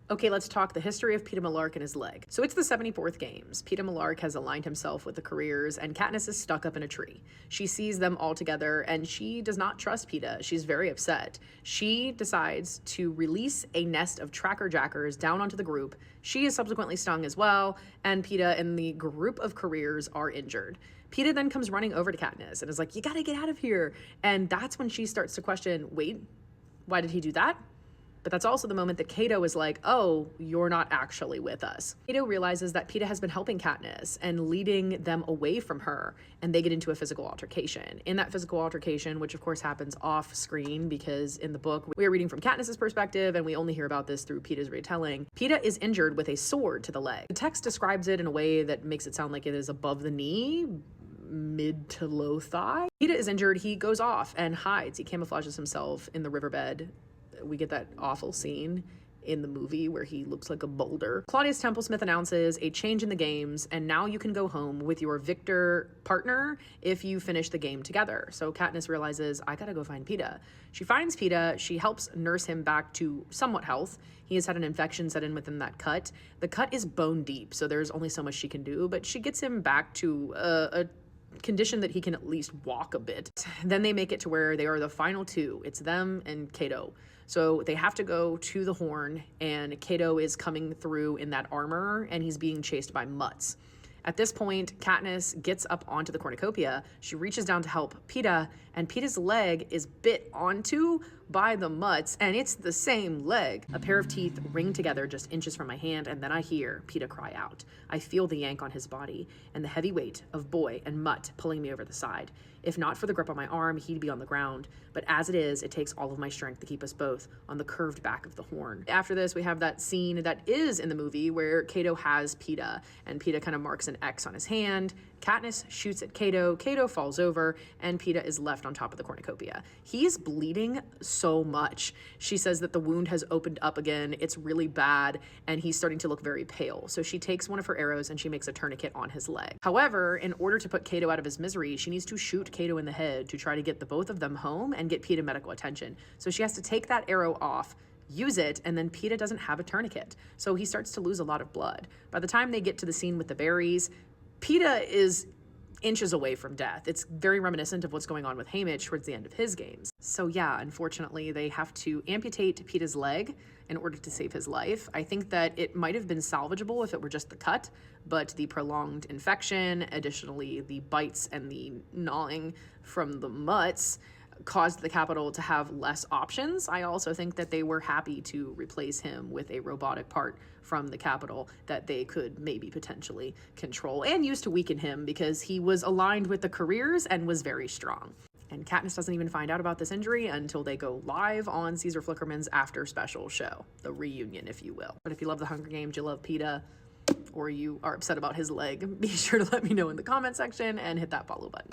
Okay, let's talk the history of Peeta Mellark and his leg. So it's the 74th games. Peeta Mellark has aligned himself with the careers, and Katniss is stuck up in a tree. She sees them all together, and she does not trust Peeta. She's very upset. She decides to release a nest of tracker jackers down onto the group. She is subsequently stung as well, and Peeta and the group of careers are injured. Peeta then comes running over to Katniss and is like, "You gotta get out of here." And that's when she starts to question, wait, why did he do that? But that's also the moment that Cato is like, "Oh, you're not actually with us." Cato realizes that Peeta has been helping Katniss and leading them away from her, and they get into a physical altercation. In that physical altercation, which of course happens off screen because in the book we are reading from Katniss's perspective and we only hear about this through Peeta's retelling, Peeta is injured with a sword to the leg. The text describes it in a way that makes it sound like it is above the knee, mid to low thigh. Peeta is injured, he goes off and hides. He camouflages himself in the riverbed. We get that awful scene in the movie where he looks like a boulder. Claudius Templesmith announces a change in the games, and now you can go home with your victor partner if you finish the game together. So Katniss realizes, I gotta go find Peeta. She finds Peeta, she helps nurse him back to somewhat health. He has had an infection set in within that cut. The cut is bone deep, so there's only so much she can do, but she gets him back to a condition that he can at least walk a bit. Then they make it to where they are the final two. It's them and Cato. So they have to go to the Horn, and Cato is coming through in that armor, and he's being chased by mutts. At this point, Katniss gets up onto the cornucopia. She reaches down to help Peeta, and Peeta's leg is bit onto by the mutts, and it's the same leg. A pair of teeth ring together just inches from my hand, and then I hear Peeta cry out. I feel the yank on his body, and the heavy weight of boy and mutt pulling me over the side. If not for the grip on my arm, he'd be on the ground. But as it is, it takes all of my strength to keep us both on the curved back of the Horn. After this, we have that scene that is in the movie where Cato has Peeta, and Peeta kind of marks an X on his hand. Katniss shoots at Cato. Cato falls over, and Peeta is left on top of the cornucopia. He's bleeding so much. She says that the wound has opened up again. It's really bad, and he's starting to look very pale. So she takes one of her arrows and she makes a tourniquet on his leg. However, in order to put Cato out of his misery, she needs to shoot Cato in the head to try to get the both of them home and get Peeta medical attention. So she has to take that arrow off, use it, and then Peeta doesn't have a tourniquet. So he starts to lose a lot of blood. By the time they get to the scene with the berries, Peeta is inches away from death. It's very reminiscent of what's going on with Haymitch towards the end of his games. So yeah, unfortunately, they have to amputate Peeta's leg in order to save his life. I think that it might have been salvageable if it were just the cut, but the prolonged infection, additionally the bites and the gnawing from the mutts, caused the Capitol to have less options. I also think that they were happy to replace him with a robotic part from the Capitol that they could maybe potentially control and use to weaken him because he was aligned with the careers and was very strong. And Katniss doesn't even find out about this injury until they go live on Caesar Flickerman's after special show, the reunion, if you will. But if you love the Hunger Games, you love Peeta, or you are upset about his leg, be sure to let me know in the comment section and hit that follow button.